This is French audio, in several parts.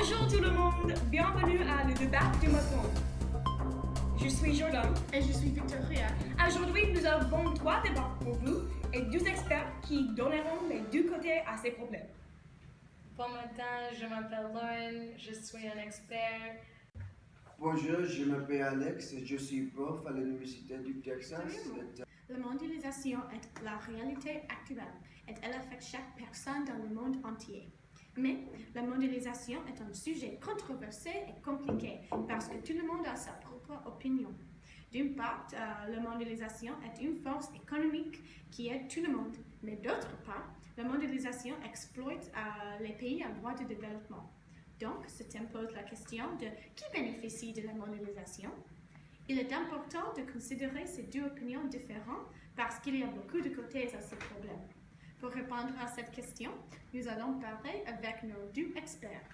Bonjour tout le monde, bienvenue à le débat du matin. Je suis Jordan. Et je suis Victoria. Aujourd'hui, nous avons 3 débats pour vous et 2 experts qui donneront les 2 côtés à ces problèmes. Bon matin, je m'appelle Lauren, je suis un expert. Bonjour, je m'appelle Alex et je suis prof à l'Université du Texas. La mondialisation est la réalité actuelle et elle affecte chaque personne dans le monde entier. Mais la mondialisation est un sujet controversé et compliqué parce que tout le monde a sa propre opinion. D'une part, la mondialisation est une force économique qui aide tout le monde, mais d'autre part, la mondialisation exploite les pays en voie de développement. Donc, ce thème pose la question de qui bénéficie de la mondialisation. Il est important de considérer ces 2 opinions différentes parce qu'il y a beaucoup de côtés à ce problème. Pour répondre à cette question, nous allons parler avec nos 2 experts.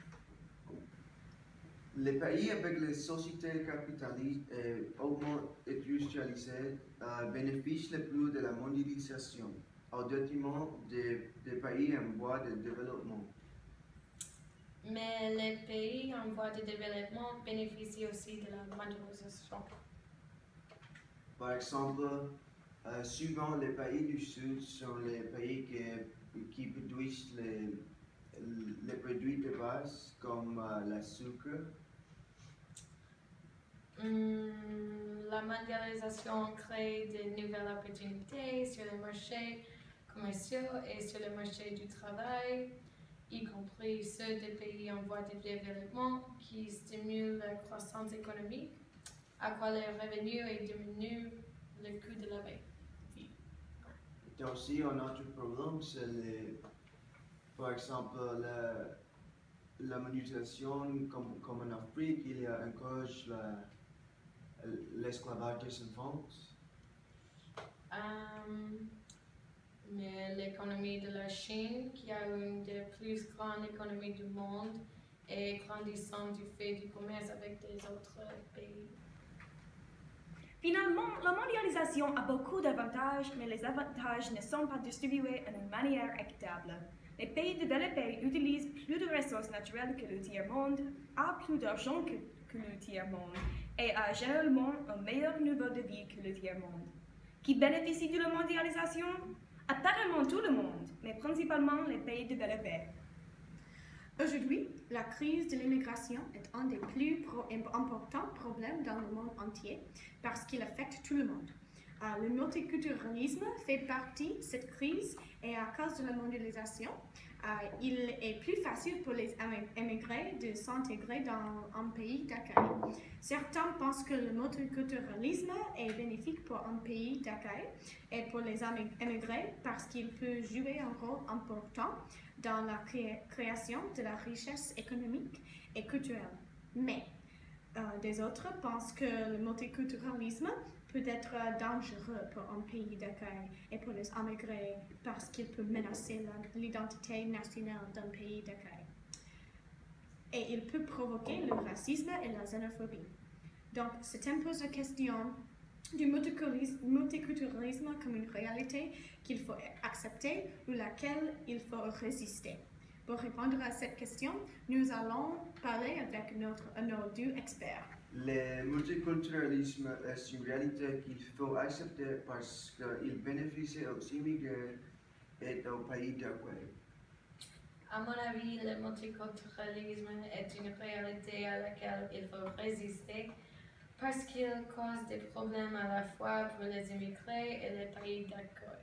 Les pays avec les sociétés capitalistes et hautement industrialisées bénéficient le plus de la mondialisation, au détriment des pays en voie de développement. Mais les pays en voie de développement bénéficient aussi de la mondialisation. Par exemple, souvent les pays du Sud sont les pays qui produisent les produits de base comme le sucre. La mondialisation crée de nouvelles opportunités sur les marchés commerciaux et sur le marché du travail, y compris ceux des pays en voie de développement qui stimulent la croissance économique, accroît les revenus et diminue le coût de la vie. Et aussi, un autre problème, c'est par exemple la mondialisation, comme en Afrique, il y a encore l'esclavage des enfants. Mais l'économie de la Chine, qui a une des plus grandes économies du monde, est grandissante du fait du commerce avec des autres pays. Finalement, la mondialisation a beaucoup d'avantages, mais les avantages ne sont pas distribués d'une manière équitable. Les pays développés utilisent plus de ressources naturelles que le tiers-monde, ont plus d'argent que le tiers-monde et ont généralement un meilleur niveau de vie que le tiers-monde. Qui bénéficie de la mondialisation? Apparemment tout le monde, mais principalement les pays développés. Aujourd'hui, la crise de l'immigration est un des plus importants problèmes dans le monde entier parce qu'il affecte tout le monde. Le multiculturalisme fait partie de cette crise et à cause de la mondialisation, il est plus facile pour les immigrés de s'intégrer dans un pays d'accueil. Certains pensent que le multiculturalisme est bénéfique pour un pays d'accueil et pour les immigrés parce qu'il peut jouer un rôle important dans la création de la richesse économique et culturelle. Mais des autres pensent que le multiculturalisme peut être dangereux pour un pays d'accueil et pour les immigrés parce qu'il peut menacer l'identité nationale d'un pays d'accueil. Et il peut provoquer le racisme et la xénophobie. Donc, ce thème pose la question du multiculturalisme comme une réalité qu'il faut accepter ou laquelle il faut résister. Pour répondre à cette question, nous allons parler avec nos 2 experts. Le multiculturalisme est une réalité qu'il faut accepter parce qu'il bénéficie aux immigrés et aux pays d'accueil. À mon avis, le multiculturalisme est une réalité à laquelle il faut résister parce qu'il cause des problèmes à la fois pour les immigrés et les pays d'accueil.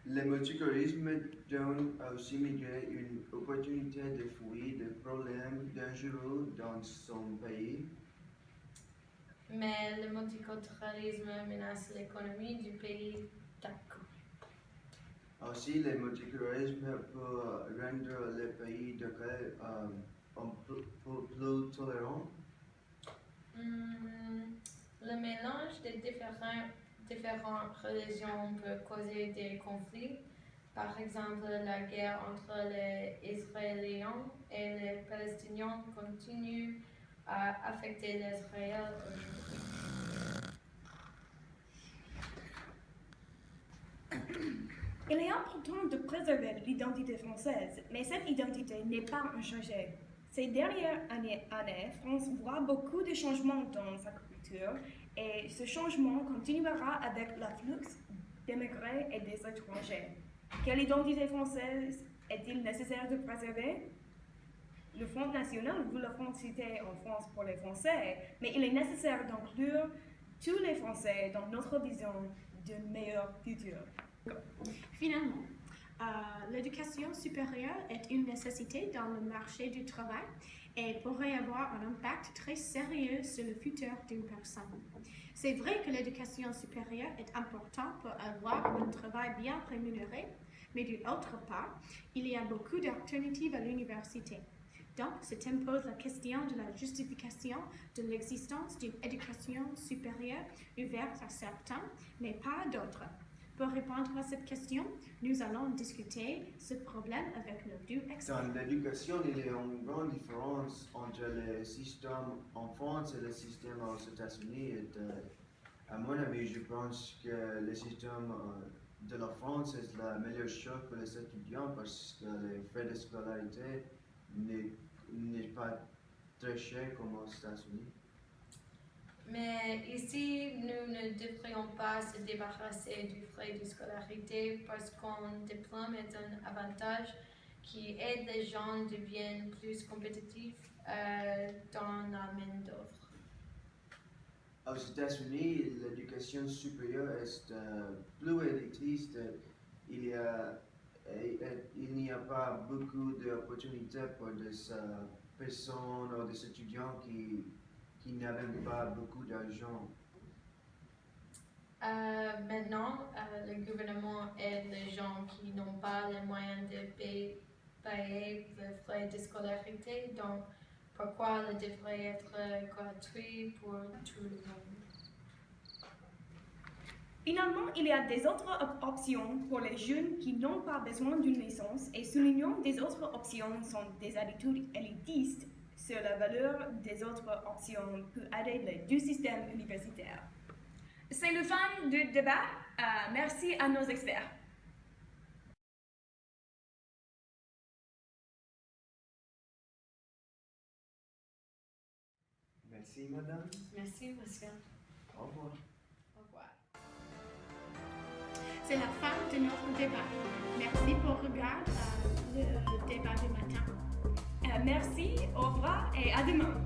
Le multiculturalisme donne aux immigrés une opportunité de fuir des problèmes dangereux dans son pays. Mais le multiculturalisme menace l'économie du pays d'accueil. Aussi, le multiculturalisme peut rendre les pays d'accueil plus tolérants. Le mélange des différentes religions peut causer des conflits. Par exemple, la guerre entre les Israéliens et les Palestiniens continue à affecter l'Israël aujourd'hui. Il est important de préserver l'identité française, mais cette identité n'est pas inchangée. Ces dernières années, France voit beaucoup de changements dans sa culture et ce changement continuera avec l'afflux d'émigrés et des étrangers. Quelle identité française est-il nécessaire de préserver? Le Front National veut la francité en France pour les Français, mais il est nécessaire d'inclure tous les Français dans notre vision d'un meilleur futur. Finalement, l'éducation supérieure est une nécessité dans le marché du travail et pourrait avoir un impact très sérieux sur le futur d'une personne. C'est vrai que l'éducation supérieure est importante pour avoir un travail bien rémunéré, mais d'une autre part, il y a beaucoup d'alternatives à l'université. Donc, se pose la question de la justification de l'existence d'une éducation supérieure ouverte à certains, mais pas à d'autres. Pour répondre à cette question, nous allons discuter ce problème avec nos deux experts. Dans l'éducation, il y a une grande différence entre le système en France et le système aux États-Unis. À mon avis, je pense que le système de la France est la meilleure chose pour les étudiants parce que les frais de scolarité n'est pas très cher comme aux États-Unis. Mais ici, nous ne devrions pas se débarrasser du frais de scolarité parce qu'un diplôme est un avantage qui aide les gens à devenir plus compétitifs dans la main-d'œuvre. Aux États-Unis, l'éducation supérieure est plus élitiste. Il n'y a pas beaucoup d'opportunités pour des personnes ou des étudiants qui n'avaient pas beaucoup d'argent. Maintenant, le gouvernement aide les gens qui n'ont pas les moyens de payer les frais de scolarité, donc pourquoi il devrait être gratuit pour tout le monde? Finalement, il y a des autres options pour les jeunes qui n'ont pas besoin d'une licence et soulignant des autres options sont des attitudes élitistes sur la valeur des autres options pour aider les deux systèmes universitaires. C'est le fin du débat. Merci à nos experts. Merci, madame. Merci, monsieur. Au revoir. Au revoir. C'est la fin de notre débat. Merci pour regarder le débat du matin. Merci, au revoir et à demain.